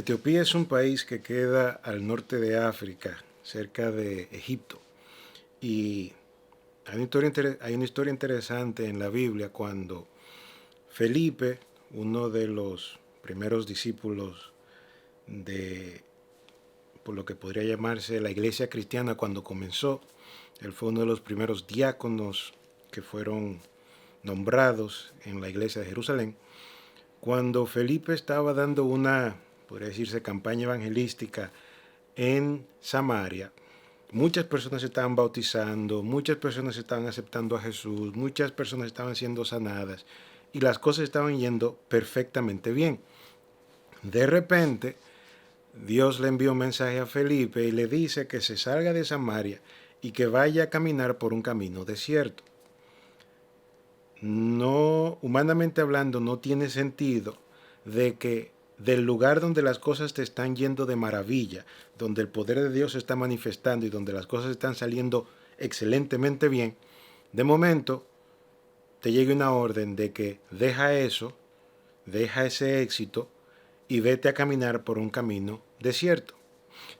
Etiopía es un país que queda al norte de África, cerca de Egipto. Y hay una historia interesante en la Biblia cuando Felipe, uno de los primeros discípulos de, por lo que podría llamarse la iglesia cristiana cuando comenzó, él fue uno de los primeros diáconos que fueron nombrados en la iglesia de Jerusalén. Cuando Felipe estaba dando una, podría decirse, campaña evangelística en Samaria, muchas personas se estaban bautizando, muchas personas estaban aceptando a Jesús, muchas personas estaban siendo sanadas y las cosas estaban yendo perfectamente bien. De repente, Dios le envió un mensaje a Felipe y le dice que se salga de Samaria y que vaya a caminar por un camino desierto. No, humanamente hablando, no tiene sentido de que del lugar donde las cosas te están yendo de maravilla, donde el poder de Dios se está manifestando y donde las cosas están saliendo excelentemente bien, de momento te llegue una orden de que deja eso, deja ese éxito y vete a caminar por un camino desierto.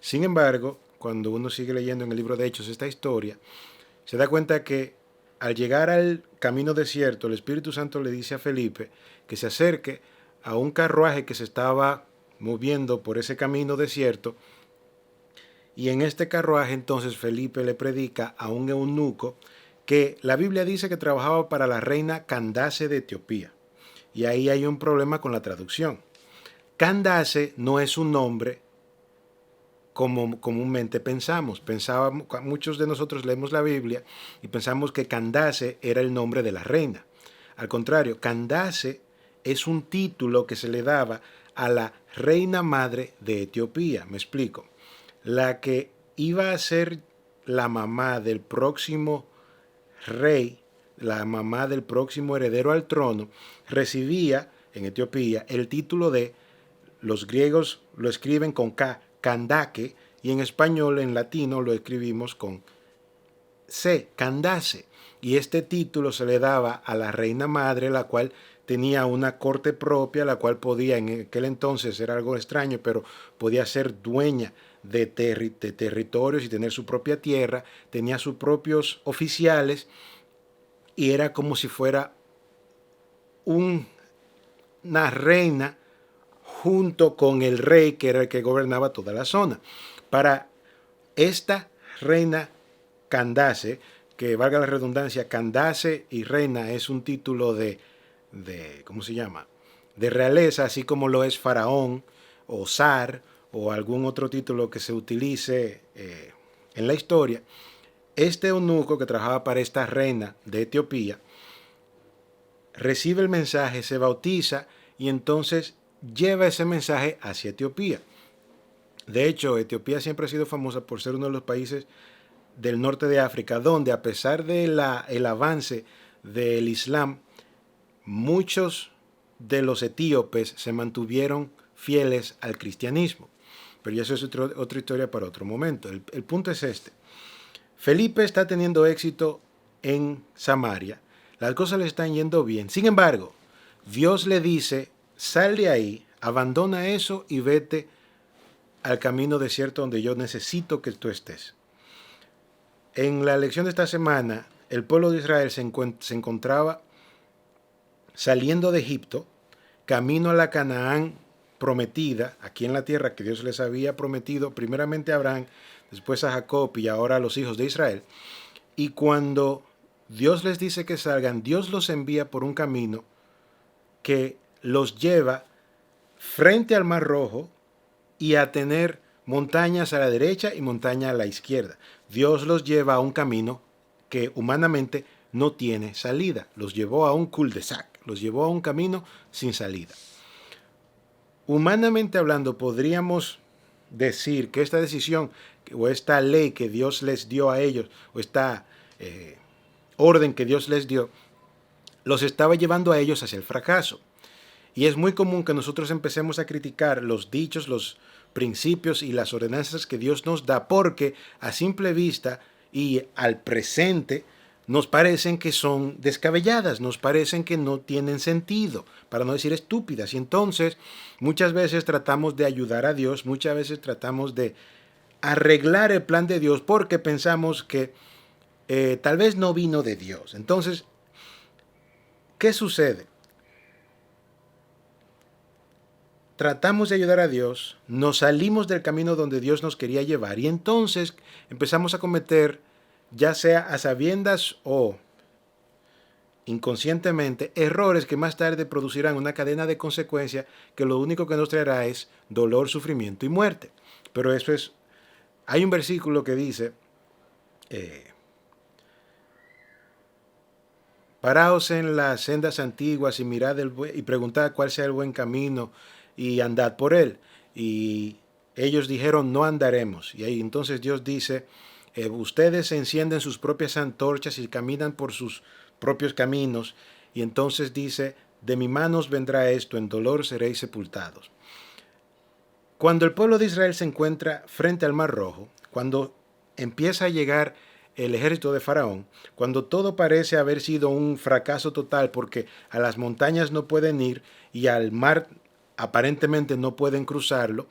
Sin embargo, cuando uno sigue leyendo en el libro de Hechos esta historia, se da cuenta que al llegar al camino desierto, el Espíritu Santo le dice a Felipe que se acerque a un carruaje que se estaba moviendo por ese camino desierto, y en este carruaje entonces Felipe le predica a un eunuco que la Biblia dice que trabajaba para la reina Candace de Etiopía. Y ahí hay un problema con la traducción. Candace no es un nombre como comúnmente pensamos. Muchos de nosotros leemos la Biblia y pensamos que Candace era el nombre de la reina. Al contrario, Candace es un título que se le daba a la reina madre de Etiopía. Me explico. La que iba a ser la mamá del próximo rey, la mamá del próximo heredero al trono, recibía en Etiopía el título de, los griegos lo escriben con K, Candace, y en español, en latino, lo escribimos con C, Candace. Y este título se le daba a la reina madre, la cual tenía una corte propia, la cual podía, en aquel entonces era algo extraño, pero podía ser dueña de territorios y tener su propia tierra, tenía sus propios oficiales y era como si fuera una reina junto con el rey que era el que gobernaba toda la zona. Para esta reina Candace, que valga la redundancia, Candace y reina es un título de ¿cómo se llama? De realeza, así como lo es faraón o zar o algún otro título que se utilice en la historia. Este eunuco que trabajaba para esta reina de Etiopía recibe el mensaje, se bautiza y entonces lleva ese mensaje hacia Etiopía. De hecho, Etiopía siempre ha sido famosa por ser uno de los países del norte de África donde, a pesar del avance del Islam, muchos de los etíopes se mantuvieron fieles al cristianismo. Pero ya eso es otra historia para otro momento. El punto es este. Felipe está teniendo éxito en Samaria. Las cosas le están yendo bien. Sin embargo, Dios le dice, sal de ahí, abandona eso y vete al camino desierto donde yo necesito que tú estés. En la lección de esta semana, el pueblo de Israel se encontraba saliendo de Egipto, camino a la Canaán prometida, aquí en la tierra que Dios les había prometido, primeramente a Abraham, después a Jacob y ahora a los hijos de Israel. Y cuando Dios les dice que salgan, Dios los envía por un camino que los lleva frente al Mar Rojo y a tener montañas a la derecha y montañas a la izquierda. Dios los lleva a un camino que humanamente no tiene salida. Los llevó a un cul-de-sac, los llevó a un camino sin salida. Humanamente hablando, podríamos decir que esta decisión o esta ley que Dios les dio a ellos, o esta orden que Dios les dio, los estaba llevando a ellos hacia el fracaso. Y es muy común que nosotros empecemos a criticar los dichos, los principios y las ordenanzas que Dios nos da, porque a simple vista y al presente nos parecen que son descabelladas, nos parecen que no tienen sentido, para no decir estúpidas. Y entonces muchas veces tratamos de ayudar a Dios, muchas veces tratamos de arreglar el plan de Dios porque pensamos que tal vez no vino de Dios. Entonces, ¿qué sucede? Tratamos de ayudar a Dios, nos salimos del camino donde Dios nos quería llevar y entonces empezamos a cometer, ya sea a sabiendas o inconscientemente, errores que más tarde producirán una cadena de consecuencias que lo único que nos traerá es dolor, sufrimiento y muerte. Pero eso es, hay un versículo que dice, paraos en las sendas antiguas y mirad y preguntad cuál sea el buen camino y andad por él. Y ellos dijeron, no andaremos. Y ahí entonces Dios dice, ustedes encienden sus propias antorchas y caminan por sus propios caminos. Y entonces dice, de mi manos vendrá esto, en dolor seréis sepultados. Cuando el pueblo de Israel se encuentra frente al Mar Rojo, cuando empieza a llegar el ejército de Faraón, cuando todo parece haber sido un fracaso total porque a las montañas no pueden ir y al mar aparentemente no pueden cruzarlo,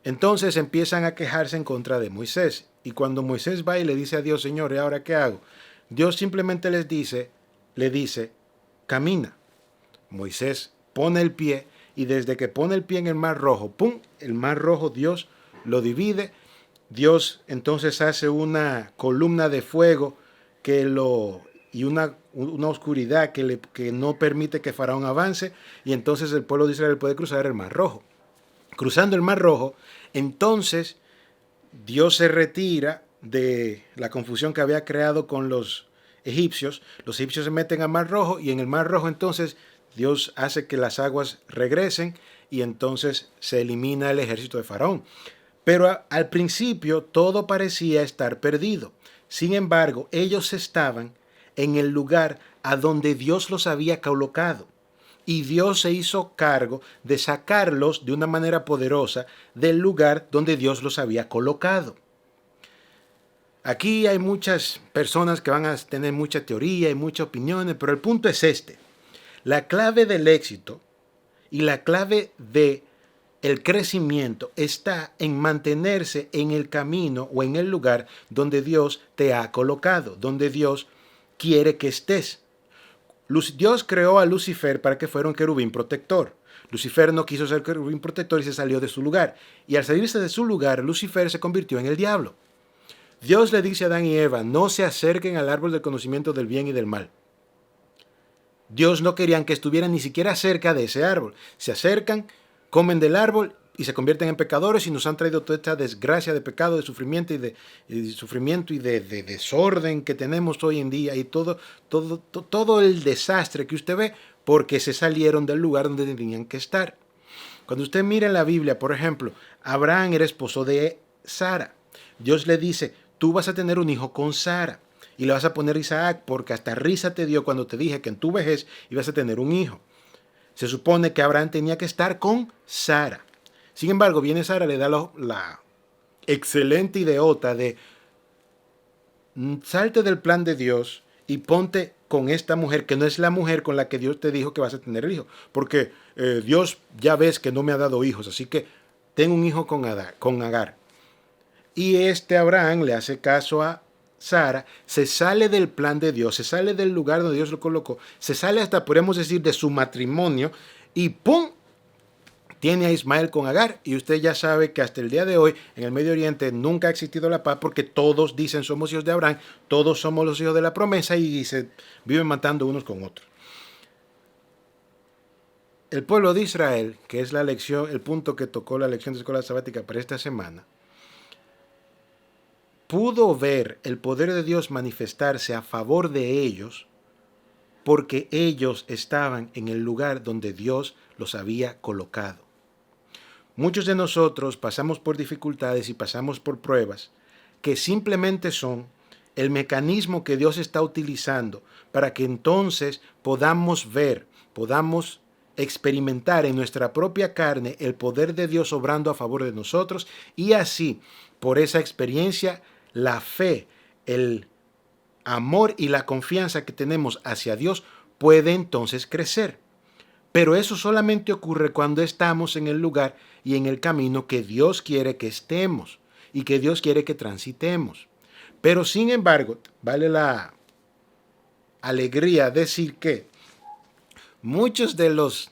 entonces empiezan a quejarse en contra de Moisés. Y cuando Moisés va y le dice a Dios, Señor, ¿y ahora qué hago? Dios simplemente le dice, camina. Moisés pone el pie y desde que pone el pie en el Mar Rojo, ¡pum!, el Mar Rojo Dios lo divide. Dios entonces hace una columna de fuego y una oscuridad que no permite que Faraón avance y entonces el pueblo de Israel puede cruzar el Mar Rojo. Cruzando el Mar Rojo, entonces Dios se retira de la confusión que había creado con los egipcios. Los egipcios se meten al Mar Rojo y en el Mar Rojo entonces Dios hace que las aguas regresen y entonces se elimina el ejército de Faraón. Pero al principio todo parecía estar perdido. Sin embargo, ellos estaban en el lugar a donde Dios los había colocado. Y Dios se hizo cargo de sacarlos de una manera poderosa del lugar donde Dios los había colocado. Aquí hay muchas personas que van a tener mucha teoría y muchas opiniones, pero el punto es este. La clave del éxito y la clave de el crecimiento está en mantenerse en el camino o en el lugar donde Dios te ha colocado, donde Dios quiere que estés. Dios creó a Lucifer para que fuera un querubín protector. Lucifer no quiso ser querubín protector y se salió de su lugar. Y al salirse de su lugar, Lucifer se convirtió en el diablo. Dios le dice a Adán y Eva, no se acerquen al árbol del conocimiento del bien y del mal. Dios no quería que estuvieran ni siquiera cerca de ese árbol. Se acercan, comen del árbol y se convierten en pecadores y nos han traído toda esta desgracia de pecado, de sufrimiento y de desorden que tenemos hoy en día y todo el desastre que usted ve porque se salieron del lugar donde tenían que estar. Cuando usted mira en la Biblia, por ejemplo, Abraham era esposo de Sara. Dios le dice, tú vas a tener un hijo con Sara y le vas a poner Isaac porque hasta risa te dio cuando te dije que en tu vejez ibas a tener un hijo. Se supone que Abraham tenía que estar con Sara. Sin embargo, viene Sara, le da la excelente ideota de salte del plan de Dios y ponte con esta mujer que no es la mujer con la que Dios te dijo que vas a tener el hijo. Porque Dios ya ves que no me ha dado hijos, así que ten un hijo con Agar. Y Abraham le hace caso a Sara, se sale del plan de Dios, se sale del lugar donde Dios lo colocó, se sale hasta, podemos decir, de su matrimonio y ¡pum!, tiene a Ismael con Agar. Y usted ya sabe que hasta el día de hoy en el Medio Oriente nunca ha existido la paz porque todos dicen somos hijos de Abraham, todos somos los hijos de la promesa y se viven matando unos con otros. El pueblo de Israel, que es la lección, el punto que tocó la lección de escuela sabática para esta semana, pudo ver el poder de Dios manifestarse a favor de ellos porque ellos estaban en el lugar donde Dios los había colocado. Muchos de nosotros pasamos por dificultades y pasamos por pruebas que simplemente son el mecanismo que Dios está utilizando para que entonces podamos ver, podamos experimentar en nuestra propia carne el poder de Dios obrando a favor de nosotros y así, por esa experiencia, la fe, el amor y la confianza que tenemos hacia Dios puede entonces crecer. Pero eso solamente ocurre cuando estamos en el lugar y en el camino que Dios quiere que estemos y que Dios quiere que transitemos. Pero sin embargo, vale la alegría decir que muchos de los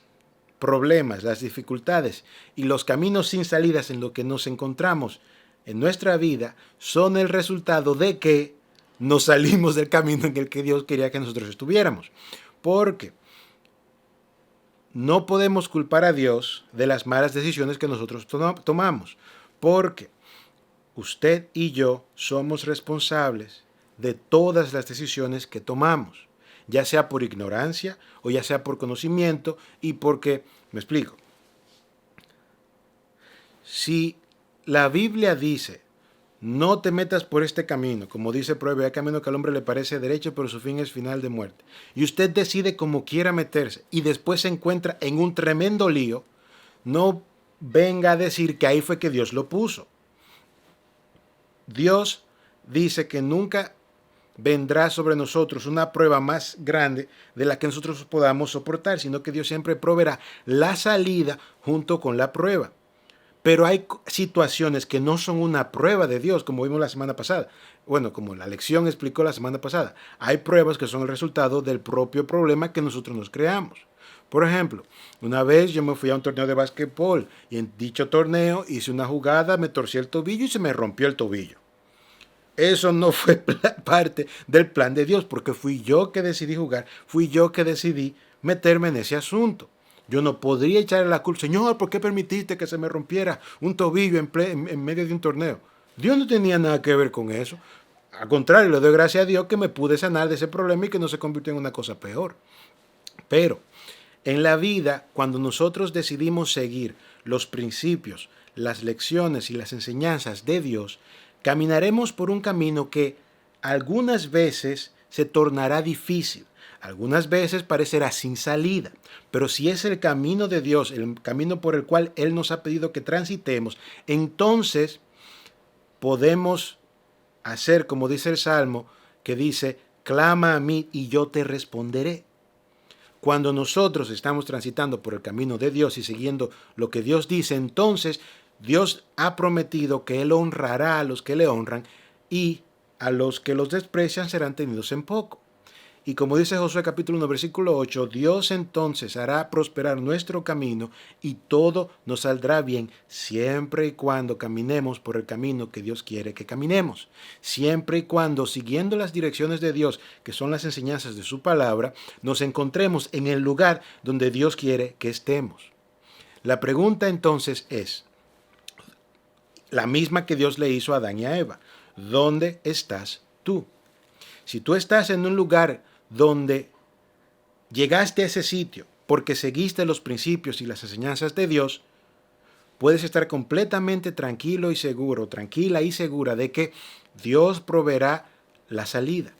problemas, las dificultades y los caminos sin salidas en los que nos encontramos en nuestra vida son el resultado de que nos salimos del camino en el que Dios quería que nosotros estuviéramos. Porque no podemos culpar a Dios de las malas decisiones que nosotros tomamos. Porque usted y yo somos responsables de todas las decisiones que tomamos, ya sea por ignorancia o ya sea por conocimiento y porque, me explico, si la Biblia dice, no te metas por este camino, como dice Proverbios, hay camino que al hombre le parece derecho, pero su fin es final de muerte, y usted decide como quiera meterse y después se encuentra en un tremendo lío, no venga a decir que ahí fue que Dios lo puso. Dios dice que nunca vendrá sobre nosotros una prueba más grande de la que nosotros podamos soportar, sino que Dios siempre proveerá la salida junto con la prueba. Pero hay situaciones que no son una prueba de Dios, como vimos la semana pasada. Bueno, como la lección explicó la semana pasada. Hay pruebas que son el resultado del propio problema que nosotros nos creamos. Por ejemplo, una vez yo me fui a un torneo de básquetbol y en dicho torneo hice una jugada, me torcí el tobillo y se me rompió el tobillo. Eso no fue parte del plan de Dios, porque fui yo que decidí jugar, fui yo que decidí meterme en ese asunto. Yo no podría echarle la culpa, Señor, ¿por qué permitiste que se me rompiera un tobillo en medio de un torneo? Dios no tenía nada que ver con eso. Al contrario, le doy gracias a Dios que me pude sanar de ese problema y que no se convirtió en una cosa peor. Pero en la vida, cuando nosotros decidimos seguir los principios, las lecciones y las enseñanzas de Dios, caminaremos por un camino que algunas veces se tornará difícil, algunas veces parecerá sin salida, pero si es el camino de Dios, el camino por el cual Él nos ha pedido que transitemos, entonces podemos hacer como dice el Salmo, que dice, clama a mí y yo te responderé. Cuando nosotros estamos transitando por el camino de Dios y siguiendo lo que Dios dice, entonces Dios ha prometido que Él honrará a los que le honran y a los que los desprecian serán tenidos en poco. Y como dice Josué capítulo 1 versículo 8, Dios entonces hará prosperar nuestro camino y todo nos saldrá bien siempre y cuando caminemos por el camino que Dios quiere que caminemos. Siempre y cuando, siguiendo las direcciones de Dios, que son las enseñanzas de su palabra, nos encontremos en el lugar donde Dios quiere que estemos. La pregunta entonces es la misma que Dios le hizo a Adán y a Eva. ¿Dónde estás tú? Si tú estás en un lugar donde llegaste a ese sitio porque seguiste los principios y las enseñanzas de Dios, puedes estar completamente tranquilo y seguro, tranquila y segura de que Dios proveerá la salida,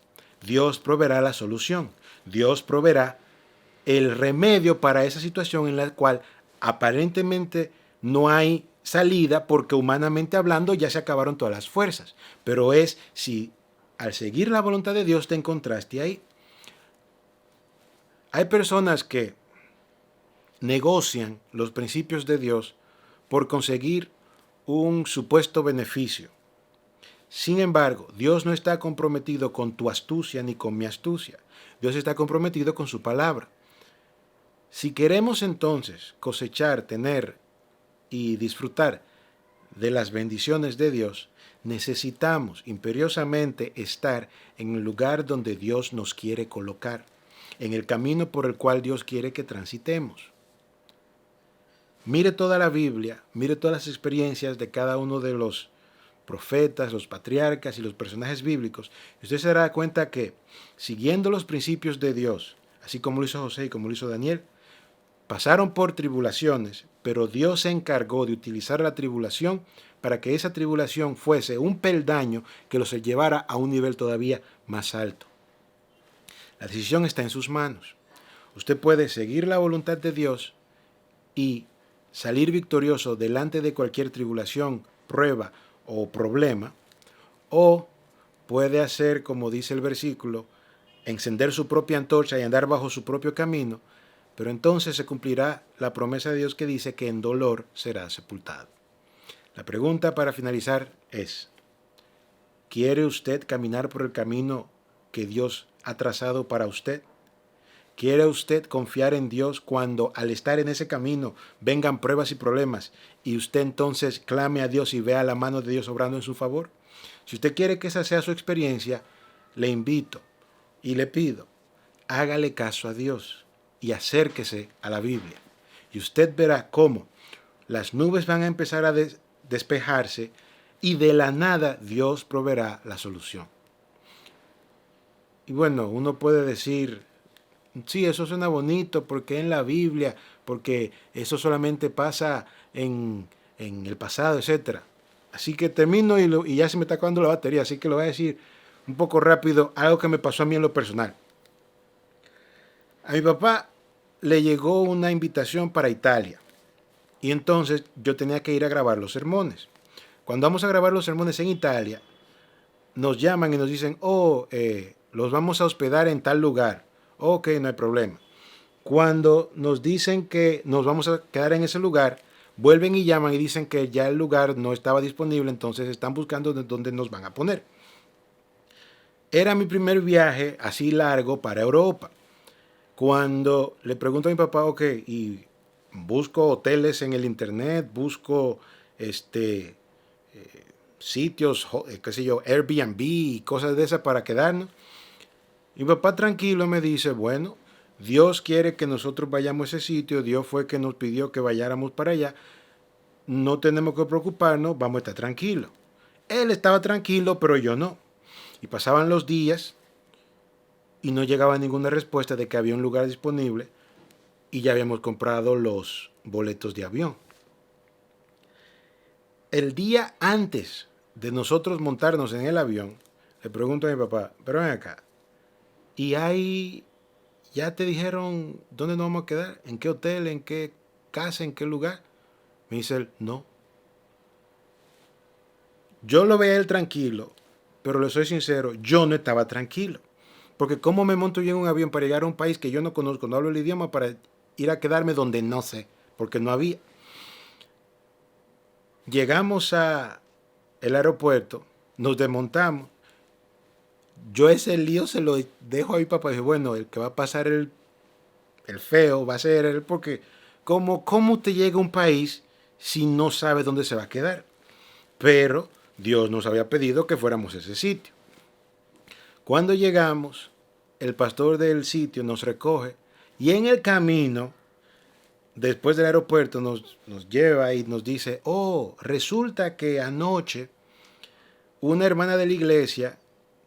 Dios proveerá la solución, Dios proveerá el remedio para esa situación en la cual aparentemente no hay salida porque humanamente hablando ya se acabaron todas las fuerzas, pero es si al seguir la voluntad de Dios te encontraste ahí. Hay personas que negocian los principios de Dios por conseguir un supuesto beneficio. Sin embargo, Dios no está comprometido con tu astucia ni con mi astucia. Dios está comprometido con su palabra. Si queremos entonces cosechar, tener y disfrutar de las bendiciones de Dios, necesitamos imperiosamente estar en el lugar donde Dios nos quiere colocar, en el camino por el cual Dios quiere que transitemos. Mire toda la Biblia, mire todas las experiencias de cada uno de los profetas, los patriarcas y los personajes bíblicos, y usted se dará cuenta que, siguiendo los principios de Dios, así como lo hizo José y como lo hizo Daniel, pasaron por tribulaciones, pero Dios se encargó de utilizar la tribulación para que esa tribulación fuese un peldaño que los llevara a un nivel todavía más alto. La decisión está en sus manos. Usted puede seguir la voluntad de Dios y salir victorioso delante de cualquier tribulación, prueba o problema, o puede hacer, como dice el versículo, encender su propia antorcha y andar bajo su propio camino, pero entonces se cumplirá la promesa de Dios que dice que en dolor será sepultado. La pregunta para finalizar es, ¿quiere usted caminar por el camino que Dios ha trazado para usted? ¿Quiere usted confiar en Dios cuando al estar en ese camino vengan pruebas y problemas y usted entonces clame a Dios y vea la mano de Dios obrando en su favor? Si usted quiere que esa sea su experiencia, le invito y le pido, hágale caso a Dios y acérquese a la Biblia. Y usted verá cómo las nubes van a empezar a despejarse y de la nada Dios proveerá la solución. Y bueno, uno puede decir, sí, eso suena bonito porque en la Biblia, porque eso solamente pasa en el pasado, etc. Así que termino y ya se me está acabando la batería, así que lo voy a decir un poco rápido, algo que me pasó a mí en lo personal. A mi papá le llegó una invitación para Italia y entonces yo tenía que ir a grabar los sermones. Cuando vamos a grabar los sermones en Italia, nos llaman y nos dicen, los vamos a hospedar en tal lugar. Ok, no hay problema. Cuando nos dicen que nos vamos a quedar en ese lugar, vuelven y llaman y dicen que ya el lugar no estaba disponible, entonces están buscando dónde nos van a poner. Era mi primer viaje así largo para Europa. Cuando le pregunto a mi papá, ok, y busco hoteles en el internet, busco sitios, qué sé yo, Airbnb y cosas de esas para quedarnos. Y mi papá tranquilo me dice, bueno, Dios quiere que nosotros vayamos a ese sitio, Dios fue que nos pidió que vayáramos para allá, no tenemos que preocuparnos, vamos a estar tranquilos. Él estaba tranquilo, pero yo no. Y pasaban los días y no llegaba ninguna respuesta de que había un lugar disponible y ya habíamos comprado los boletos de avión. El día antes de nosotros montarnos en el avión, le pregunto a mi papá, pero ven acá, ¿y ya te dijeron dónde nos vamos a quedar? ¿En qué hotel? ¿En qué casa? ¿En qué lugar? Me dice él, no. Yo lo veía él tranquilo, pero le soy sincero, yo no estaba tranquilo. Porque ¿cómo me monto yo en un avión para llegar a un país que yo no conozco, no hablo el idioma, para ir a quedarme donde no sé? Porque no había. Llegamos a el aeropuerto, nos desmontamos. Yo ese lío se lo dejo a mi papá. Y dije, bueno, el que va a pasar el feo va a ser él, porque ¿cómo usted llega a un país si no sabe dónde se va a quedar? Pero Dios nos había pedido que fuéramos a ese sitio. Cuando llegamos, el pastor del sitio nos recoge y en el camino, después del aeropuerto, nos lleva y nos dice, resulta que anoche una hermana de la iglesia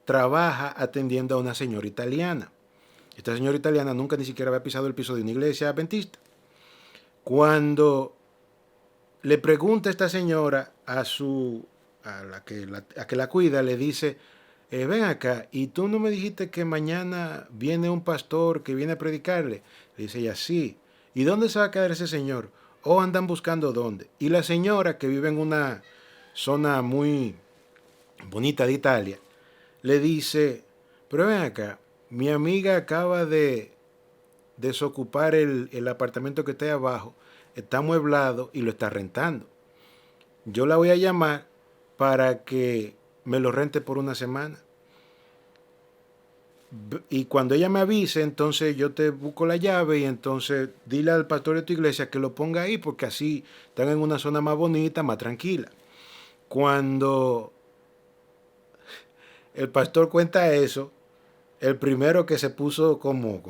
trabaja atendiendo a una señora italiana. Esta señora italiana nunca ni siquiera había pisado el piso de una iglesia adventista. Cuando le pregunta a esta señora a que la cuida, le dice, ven acá, y tú no me dijiste que mañana viene un pastor que viene a predicarle. Le dice ella, sí. ¿Y dónde se va a quedar ese señor? Andan buscando dónde. Y la señora, que vive en una zona muy bonita de Italia, le dice, pero ven acá, mi amiga acaba de desocupar el apartamento que está ahí abajo, está amueblado y lo está rentando. Yo la voy a llamar para que me lo rente por una semana. Y cuando ella me avise, entonces yo te busco la llave y entonces dile al pastor de tu iglesia que lo ponga ahí, porque así están en una zona más bonita, más tranquila. Cuando el pastor cuenta eso, el primero que se puso como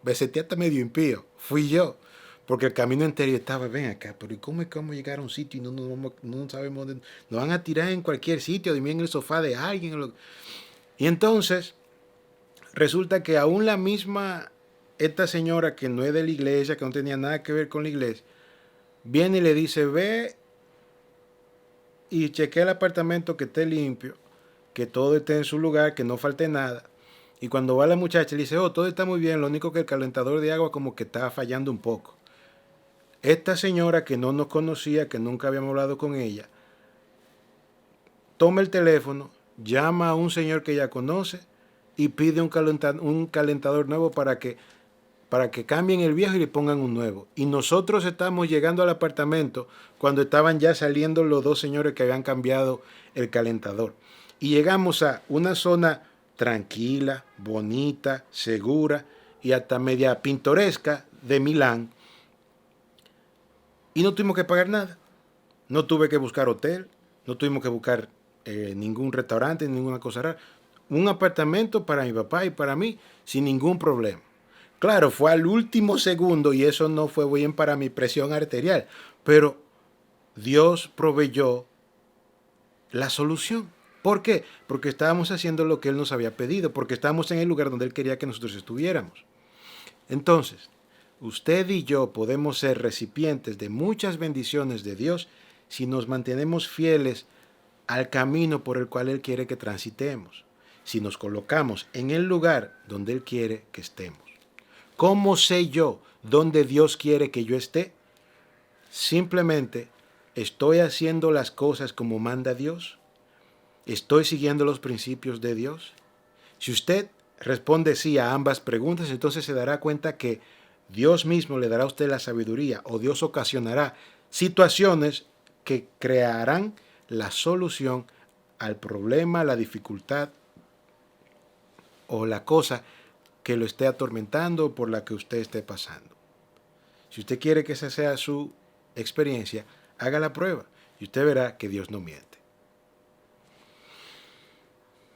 beseteata medio impío, fui yo. Porque el camino entero estaba, ven acá, pero ¿y cómo es que vamos a llegar a un sitio y no sabemos dónde? Nos van a tirar en cualquier sitio, en el sofá de alguien. Y entonces, resulta que aún esta señora que no es de la iglesia, que no tenía nada que ver con la iglesia, viene y le dice, ve y chequea el apartamento que esté limpio, que todo esté en su lugar, que no falte nada. Y cuando va la muchacha le dice, todo está muy bien, lo único que el calentador de agua como que está fallando un poco. Esta señora que no nos conocía, que nunca habíamos hablado con ella, toma el teléfono, llama a un señor que ya conoce y pide un calentador nuevo para que cambien el viejo y le pongan un nuevo. Y nosotros estamos llegando al apartamento cuando estaban ya saliendo los dos señores que habían cambiado el calentador. Y llegamos a una zona tranquila, bonita, segura y hasta media pintoresca de Milán. Y no tuvimos que pagar nada. No tuve que buscar hotel, no tuvimos que buscar ningún restaurante, ninguna cosa rara. Un apartamento para mi papá y para mí sin ningún problema. Claro, fue al último segundo y eso no fue bien para mi presión arterial, pero Dios proveyó la solución. ¿Por qué? Porque estábamos haciendo lo que Él nos había pedido, porque estábamos en el lugar donde Él quería que nosotros estuviéramos. Entonces, usted y yo podemos ser recipientes de muchas bendiciones de Dios si nos mantenemos fieles al camino por el cual Él quiere que transitemos, si nos colocamos en el lugar donde Él quiere que estemos. ¿Cómo sé yo dónde Dios quiere que yo esté? Simplemente, ¿estoy haciendo las cosas como manda Dios? ¿Estoy siguiendo los principios de Dios? Si usted responde sí a ambas preguntas, entonces se dará cuenta que Dios mismo le dará a usted la sabiduría o Dios ocasionará situaciones que crearán la solución al problema, la dificultad o la cosa que lo esté atormentando o por la que usted esté pasando. Si usted quiere que esa sea su experiencia, haga la prueba y usted verá que Dios no miente.